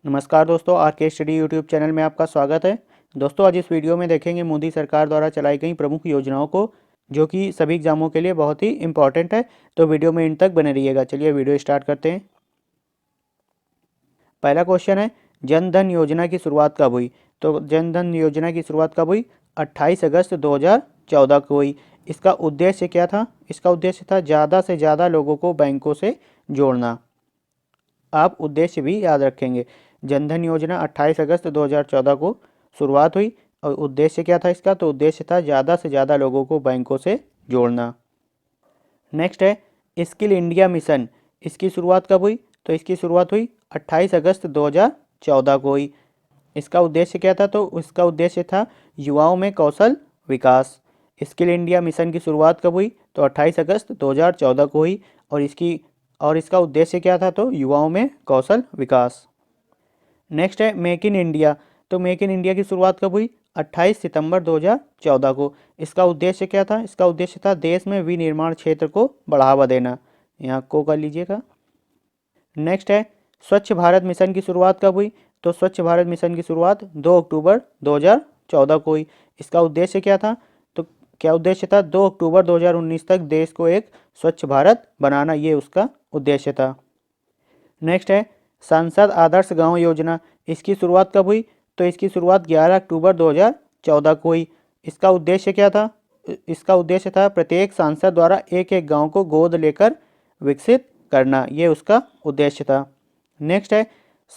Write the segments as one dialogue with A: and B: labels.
A: नमस्कार दोस्तों, आर के स्टडी यूट्यूब चैनल में आपका स्वागत है। दोस्तों, आज इस वीडियो में देखेंगे मोदी सरकार द्वारा चलाई गई प्रमुख योजनाओं को, जो कि सभी एग्जामों के लिए बहुत ही इंपॉर्टेंट है। तो वीडियो में इन तक बने रहिएगा। चलिए वीडियो स्टार्ट करते हैं। पहला क्वेश्चन है, जन धन योजना की शुरुआत कब हुई? तो जन धन योजना की शुरुआत कब हुई? 28 अगस्त 2014 को हुई। इसका उद्देश्य क्या था? इसका उद्देश्य था ज़्यादा से ज़्यादा लोगों को बैंकों से जोड़ना। आप उद्देश्य भी याद रखेंगे। जनधन योजना 28 अगस्त 2014 को शुरुआत हुई और उद्देश्य क्या था इसका? तो उद्देश्य था ज़्यादा से ज़्यादा लोगों को बैंकों से जोड़ना। नेक्स्ट है स्किल इंडिया मिशन। इसकी शुरुआत कब हुई? तो इसकी शुरुआत हुई 28 अगस्त 2014 को हुई। इसका उद्देश्य क्या था? तो इसका उद्देश्य था युवाओं में कौशल विकास। स्किल इंडिया मिशन की शुरुआत कब हुई? तो 28 अगस्त 2014 को हुई और इसका उद्देश्य क्या था? तो युवाओं में कौशल विकास। नेक्स्ट है मेक इन इंडिया। तो मेक इन इंडिया की शुरुआत कब हुई? 28 सितंबर 2014 को। इसका उद्देश्य क्या था? इसका उद्देश्य था देश में विनिर्माण क्षेत्र को बढ़ावा देना। यहाँ को कर लीजिएगा। नेक्स्ट है स्वच्छ भारत मिशन की शुरुआत कब हुई? तो स्वच्छ भारत मिशन की शुरुआत 2 अक्टूबर 2014 को हुई। इसका उद्देश्य क्या था? तो क्या उद्देश्य था? 2 अक्टूबर 2019 तक देश को एक स्वच्छ भारत बनाना, ये उसका उद्देश्य था। नेक्स्ट है सांसद आदर्श गांव योजना। इसकी शुरुआत कब हुई? तो इसकी शुरुआत 11 अक्टूबर 2014 को हुई। इसका उद्देश्य क्या था? इसका उद्देश्य था प्रत्येक सांसद द्वारा एक एक गांव को गोद लेकर विकसित करना, ये उसका उद्देश्य था। नेक्स्ट है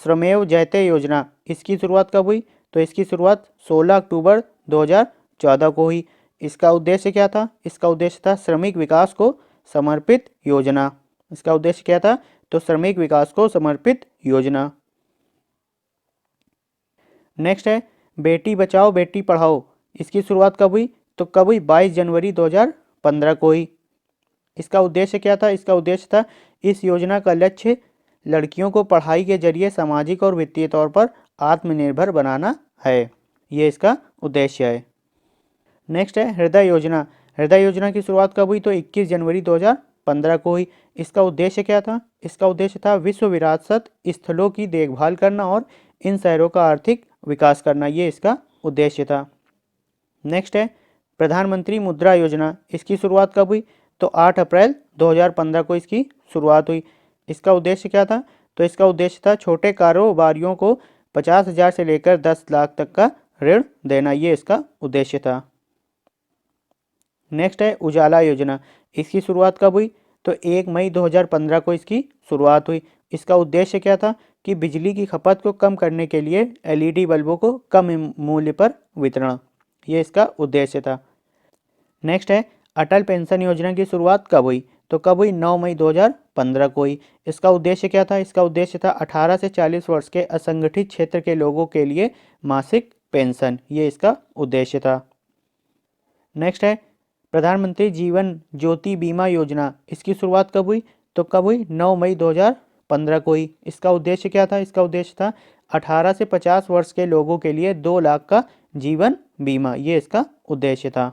A: श्रमेव जयते योजना। इसकी शुरुआत कब हुई? तो इसकी शुरुआत 16 अक्टूबर 2014 को हुई। इसका उद्देश्य क्या था? इसका उद्देश्य था श्रमिक विकास को समर्पित योजना। इसका उद्देश्य क्या था? तो श्रमिक विकास को समर्पित योजना। नेक्स्ट है बेटी बचाओ बेटी पढ़ाओ। इसकी शुरुआत कब हुई? तो कब हुई? 22 जनवरी 2015 को हुई। इसका उद्देश्य क्या था? इसका उद्देश्य था इस योजना का लक्ष्य लड़कियों को पढ़ाई के जरिए सामाजिक और वित्तीय तौर पर आत्मनिर्भर बनाना है, ये इसका उद्देश्य है। नेक्स्ट है हृदय योजना। हृदय योजना की शुरुआत कब हुई? तो 21 जनवरी 2015 को हुई। इसका उद्देश्य क्या था? इसका उद्देश्य था विश्व विरासत स्थलों की देखभाल करना और इन शहरों का आर्थिक विकास करना, ये इसका उद्देश्य था। नेक्स्ट है प्रधानमंत्री मुद्रा योजना। इसकी शुरुआत कब हुई? तो 8 अप्रैल 2015 को इसकी शुरुआत हुई। इसका उद्देश्य क्या था? तो इसका उद्देश्य था छोटे कारोबारियों को 50,000 से लेकर 10 लाख तक का ऋण देना, ये इसका उद्देश्य था। नेक्स्ट है उजाला योजना। इसकी शुरुआत कब हुई? तो 1 मई 2015 को इसकी शुरुआत हुई। इसका उद्देश्य क्या था? कि बिजली की खपत को कम करने के लिए एलईडी बल्बों को कम मूल्य पर वितरण, ये इसका उद्देश्य था। नेक्स्ट है अटल पेंशन योजना की शुरुआत कब हुई? तो कब हुई? 9 मई 2015 को हुई। इसका उद्देश्य क्या था? इसका उद्देश्य था 18 से 40 वर्ष के असंगठित क्षेत्र के लोगों के लिए मासिक पेंशन, ये इसका उद्देश्य था। नेक्स्ट है प्रधानमंत्री जीवन ज्योति बीमा योजना। इसकी शुरुआत कब हुई? तो कब हुई? 9 मई 2015 को हुई। इसका उद्देश्य क्या था? इसका उद्देश्य था 18 से 50 वर्ष के लोगों के लिए 2 लाख का जीवन बीमा, ये इसका उद्देश्य था।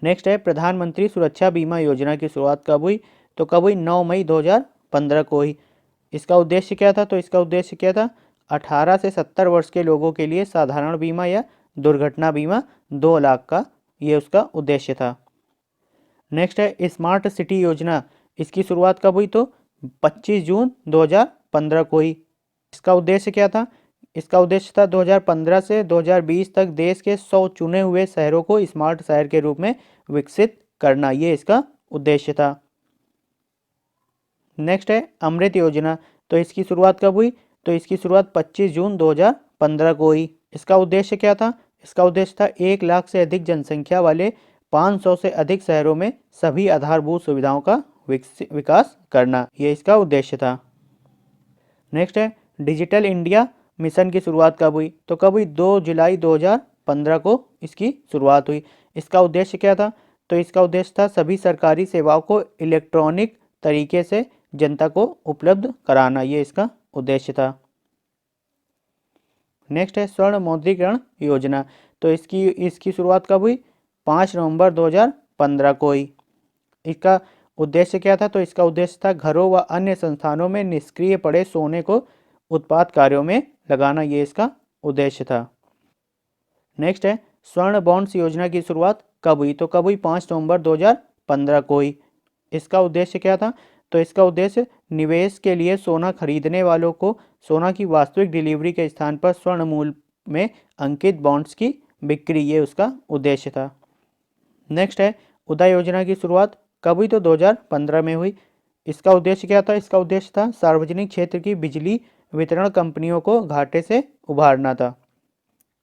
A: नेक्स्ट है प्रधानमंत्री सुरक्षा बीमा योजना की शुरुआत कब हुई? तो कब हुई? 9 मई 2015 को हुई। इसका उद्देश्य क्या था? तो इसका उद्देश्य क्या था? 18 से 70 वर्ष के लोगों के लिए साधारण बीमा या दुर्घटना बीमा 2 लाख का, ये उसका उद्देश्य था। नेक्स्ट है स्मार्ट सिटी योजना। इसकी शुरुआत कब हुई? तो 25 जून 2015 को हुई। इसका उद्देश्य क्या था? इसका उद्देश्य था 2015 से 2020 तक देश के 100 चुने हुए शहरों को स्मार्ट शहर के रूप में विकसित करना, ये इसका उद्देश्य था। नेक्स्ट है अमृत योजना। तो इसकी शुरुआत कब हुई? तो इसकी शुरुआत 25 जून 2015 को हुई। इसका उद्देश्य क्या था? इसका उद्देश्य था 1 लाख से अधिक जनसंख्या वाले 500 से अधिक शहरों में सभी आधारभूत सुविधाओं का विकास करना, ये इसका उद्देश्य था। नेक्स्ट है डिजिटल इंडिया मिशन की शुरुआत कब हुई? तो कब हुई? 2 जुलाई 2015 को इसकी शुरुआत हुई। इसका उद्देश्य क्या था? तो इसका उद्देश्य था सभी सरकारी सेवाओं को इलेक्ट्रॉनिक तरीके से जनता को उपलब्ध कराना, ये इसका उद्देश्य था। नेक्स्ट है स्वर्ण मौद्रीकरण योजना। तो इसकी शुरुआत कब हुई? 5 नवंबर 2015 को हुई। इसका उद्देश्य क्या था? तो इसका उद्देश्य था घरों व अन्य संस्थानों में निष्क्रिय पड़े सोने को उत्पाद कार्यों में लगाना, ये इसका उद्देश्य था। नेक्स्ट है स्वर्ण बॉन्ड्स योजना की शुरुआत कब हुई? तो कब हुई? 5 नवंबर 2015 को हुई। इसका उद्देश्य क्या था? तो इसका उद्देश्य निवेश के लिए सोना खरीदने वालों को सोना की वास्तविक डिलीवरी के स्थान पर स्वर्ण मूल्य में अंकित बॉन्ड्स की बिक्री, ये उसका उद्देश्य था। नेक्स्ट है उदय योजना की शुरुआत कब हुई? तो 2015 में हुई। इसका उद्देश्य क्या था? इसका उद्देश्य था सार्वजनिक क्षेत्र की बिजली वितरण कंपनियों को घाटे से उभारना था।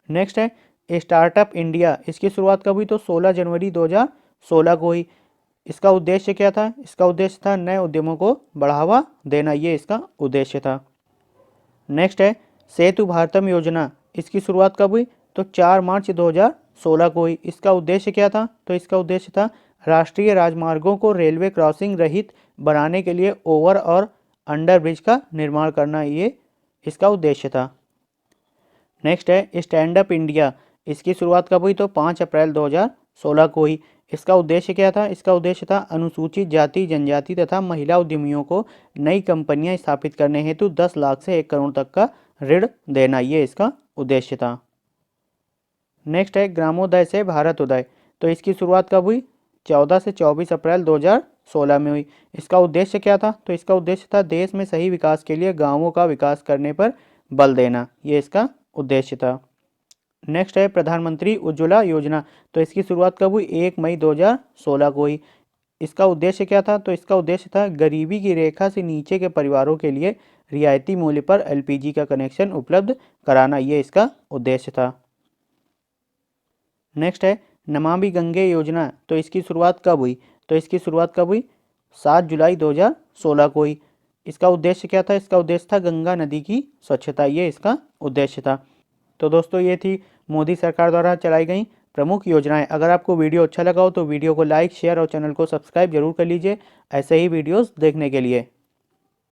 A: नेक्स्ट है स्टार्टअप इंडिया, इसकी शुरुआत कब हुई? तो 16 जनवरी 2016 को हुई। इसका उद्देश्य क्या था? इसका उद्देश्य था नए उद्यमों को बढ़ावा देना, ये इसका उद्देश्य था। नेक्स्ट है सेतु भारतम योजना, इसकी शुरुआत कब हुई? तो 4 मार्च 2016 को हुई। इसका उद्देश्य क्या था? तो इसका उद्देश्य था राष्ट्रीय राजमार्गों को रेलवे क्रॉसिंग रहित बनाने के लिए ओवर और अंडर ब्रिज का निर्माण करना, ये इसका उद्देश्य था। नेक्स्ट है स्टैंड अप इंडिया, इसकी शुरुआत कब हुई? तो 5 अप्रैल 2016 को हुई। इसका उद्देश्य क्या था? इसका उद्देश्य था अनुसूचित जाति जनजाति तथा महिला उद्यमियों को नई कंपनियां स्थापित करने हेतु 10 लाख से 1 करोड़ तक का ऋण देना, ये इसका उद्देश्य था। नेक्स्ट है ग्रामोदय से भारतोदय, तो इसकी शुरुआत कब हुई? 14 से 24 अप्रैल 2016 में हुई। इसका उद्देश्य क्या था? तो इसका उद्देश्य था देश में सही विकास के लिए गाँवों का विकास करने पर बल देना, ये इसका उद्देश्य था। नेक्स्ट है प्रधानमंत्री उज्ज्वला योजना, तो इसकी शुरुआत कब हुई? 1 मई 2016 को हुई। इसका उद्देश्य क्या था? तो इसका उद्देश्य था गरीबी की रेखा से नीचे के परिवारों के लिए रियायती मूल्य पर एलपीजी का कनेक्शन उपलब्ध कराना, ये इसका उद्देश्य था। नेक्स्ट है नमामि गंगे योजना, तो इसकी शुरुआत कब हुई? तो इसकी शुरुआत कब हुई? 7 जुलाई 2016 को हुई। इसका उद्देश्य क्या था? इसका उद्देश्य था गंगा नदी की स्वच्छता, ये इसका उद्देश्य था। तो दोस्तों ये थी मोदी सरकार द्वारा चलाई गई प्रमुख योजनाएं। अगर आपको वीडियो अच्छा लगा हो तो वीडियो को लाइक शेयर और चैनल को सब्सक्राइब जरूर कर लीजिए ऐसे ही वीडियोस देखने के लिए।